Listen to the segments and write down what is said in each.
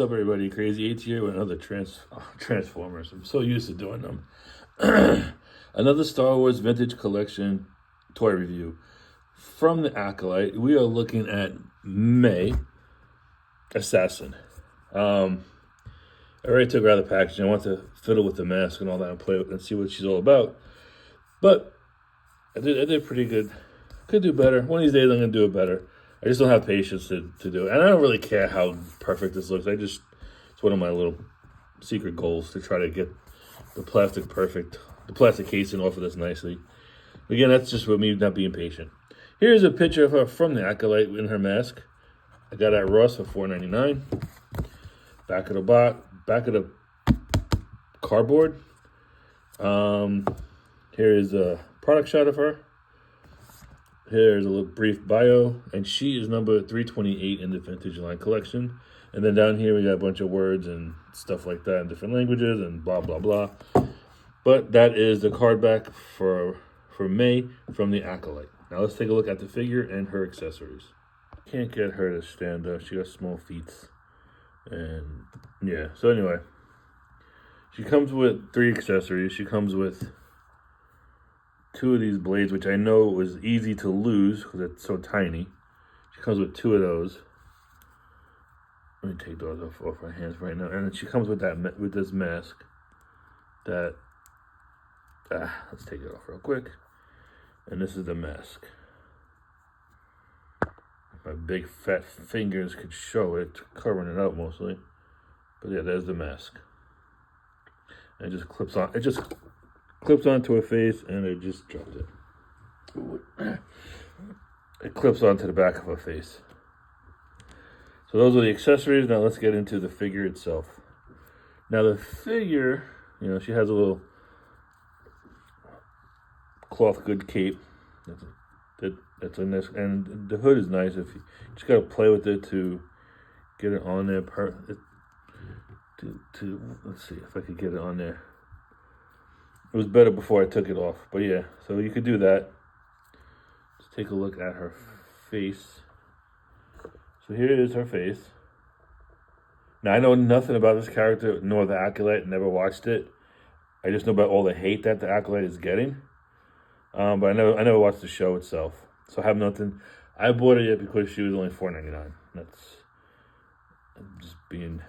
What's up, everybody? Crazy 8 here with another Transformers. I'm so used to doing them. Another Star Wars Vintage Collection toy review from the Acolyte. We are looking at May Assassin. I already took her out of the packaging. I want to fiddle with the mask and all that and play with it and see what she's all about. But I did pretty good. Could do better. One of these days I'm going to do it better. I just don't have patience to do it. And I don't really care how perfect this looks. It's one of my little secret goals to try to get the plastic casing off of this nicely. Again, that's just with me not being patient. Here's a picture of her from the Acolyte in her mask. I got it at Ross for $4.99. Back of the cardboard. Here is a product shot of her. Here's a little brief bio, and she is number 328 in the Vintage Line collection. And then down here we got a bunch of words and stuff like that in different languages and blah, blah, blah. But that is the card back for May from the Acolyte. Now let's take a look at the figure and her accessories. Can't get her to stand up. She got small feet. And yeah, so anyway. She comes with 3 accessories. She comes with 2 of these blades, which I know was easy to lose because it's so tiny. She comes with 2 of those. Let me take those off my hands right now. And then she comes with this mask. Let's take it off real quick. And this is the mask. My big fat fingers could show it, covering it up mostly. But yeah, there's the mask. And it just clips on. It just clips onto her face, and it just dropped it. It clips onto the back of her face. So those are the accessories. Now let's get into the figure itself. Now the figure, she has a little cloth good cape. That's a nice, and the hood is nice. If you just gotta play with it to get it on there. Let's see if I could get it on there. It was better before I took it off, but yeah, so you could do that. Let's take a look at her face. So here is her face. Now, I know nothing about this character, nor the Acolyte, never watched it. I just know about all the hate that the Acolyte is getting. But I never watched the show itself, so I have nothing. I bought it yet because she was only $4.99. I'm just being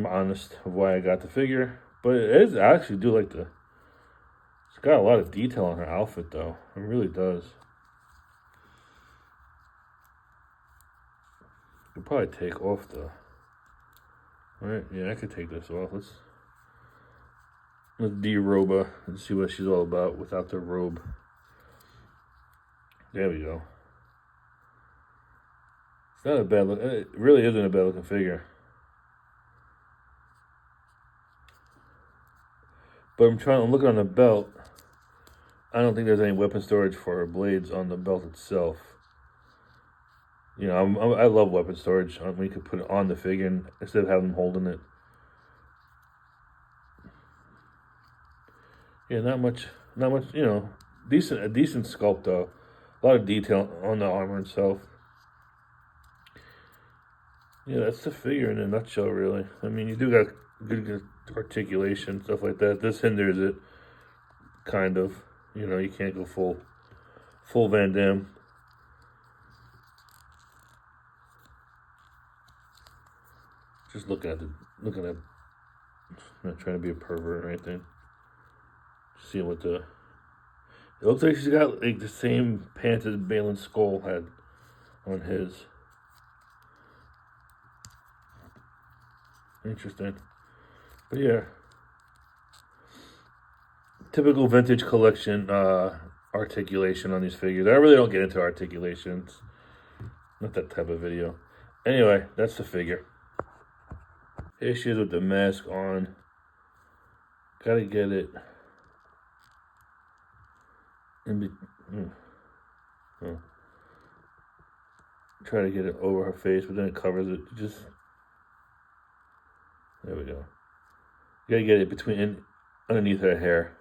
honest of why I got the figure. But it is, I actually do like it's got a lot of detail on her outfit though. It really does. Could probably take off alright, yeah, I could take this off. Let's derobe her and see what she's all about without the robe. There we go. It's not a bad look. It really isn't a bad looking figure. But I'm looking on the belt. I don't think there's any weapon storage for her blades on the belt itself. I love weapon storage when you could put it on the figure instead of having them holding it. Yeah, not much, a decent sculpt though. A lot of detail on the armor itself. Yeah, that's the figure in a nutshell, really. I mean, you do got good articulation, stuff like that. This hinders it, kind of. You can't go full Van Damme. Just looking at, I'm not trying to be a pervert or anything. Seeing what it looks like she's got like the same pants as Balin Skull had on his. Interesting. But yeah, typical vintage collection articulation on these figures. I really don't get into articulations. Not that type of video. Anyway, that's the figure. Here she is with the mask on. Gotta get it. Try to get it over her face, but then it covers it. There we go. You gotta get it underneath her hair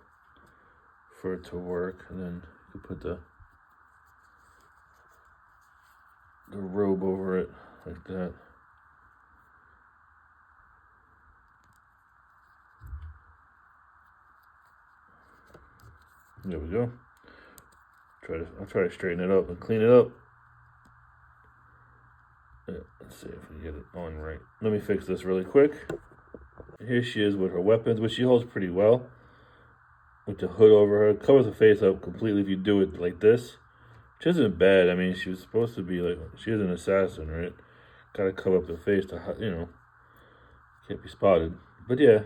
for it to work, and then you can put the robe over it like that. There we go. I'll try to straighten it up and clean it up. Yeah, let's see if we get it on right. Let me fix this really quick. Here she is with her weapons, which she holds pretty well. With the hood over her, covers her face up completely if you do it like this. Which isn't bad. I mean, she was supposed to be like, she is an assassin, right? Gotta cover up the face to, can't be spotted. But yeah,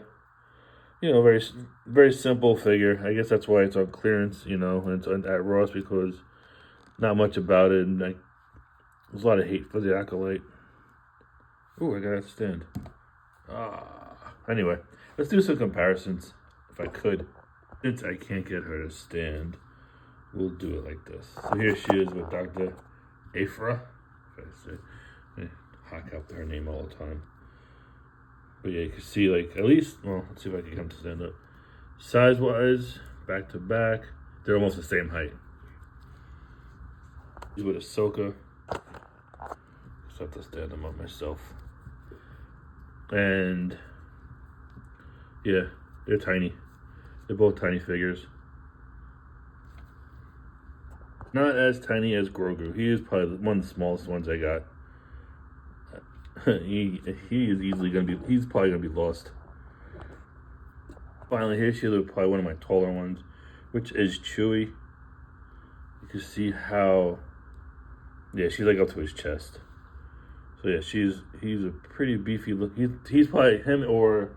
very, very simple figure. I guess that's why it's on clearance, and it's at Ross because not much about it. And there's a lot of hate for the Acolyte. Ooh, I got a stand. Anyway, let's do some comparisons, if I could. Since I can't get her to stand, we'll do it like this. So here she is with Dr. Afra. If I hack up her name all the time. But yeah, you can see, at least, let's see if I can get him to stand up. Size-wise, back to back, they're almost the same height. He's with Ahsoka. Just have to stand them up myself. And yeah, they're tiny. They're both tiny figures. Not as tiny as Grogu. He is probably one of the smallest ones I got. he is easily he's probably gonna be lost. Finally, here she is, probably one of my taller ones, which is Chewie. You can see how, yeah, she's up to his chest. So yeah, he's a pretty beefy look. He's probably him or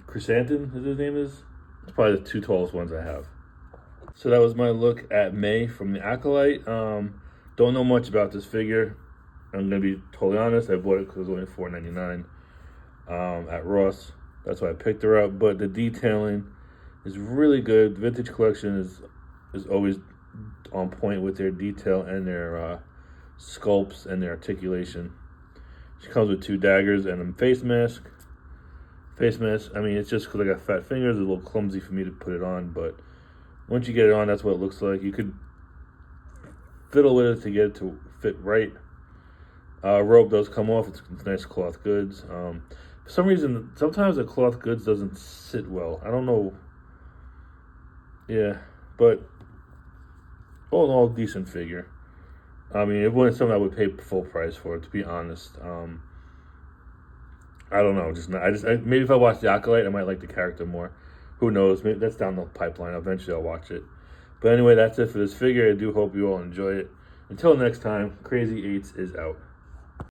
Chrysanthemum, as his name is. It's probably the two tallest ones I have. So that was my look at May from the Acolyte. Don't know much about this figure. I'm gonna be totally honest. I bought it because it was only $4.99 at Ross. That's why I picked her up. But the detailing is really good. The Vintage Collection is always on point with their detail and their sculpts and their articulation. She comes with 2 daggers and a face mask. I mean, it's just because I got fat fingers. It's a little clumsy for me to put it on, but once you get it on, that's what it looks like. You could fiddle with it to get it to fit right. Robe does come off. It's nice cloth goods. For some reason, sometimes the cloth goods doesn't sit well. I don't know. Yeah, but all in all, decent figure. I mean, it wasn't something I would pay full price for, to be honest. I don't know. Maybe if I watch the Acolyte, I might like the character more. Who knows? Maybe that's down the pipeline. Eventually, I'll watch it. But anyway, that's it for this figure. I do hope you all enjoy it. Until next time, Crazy Eights is out.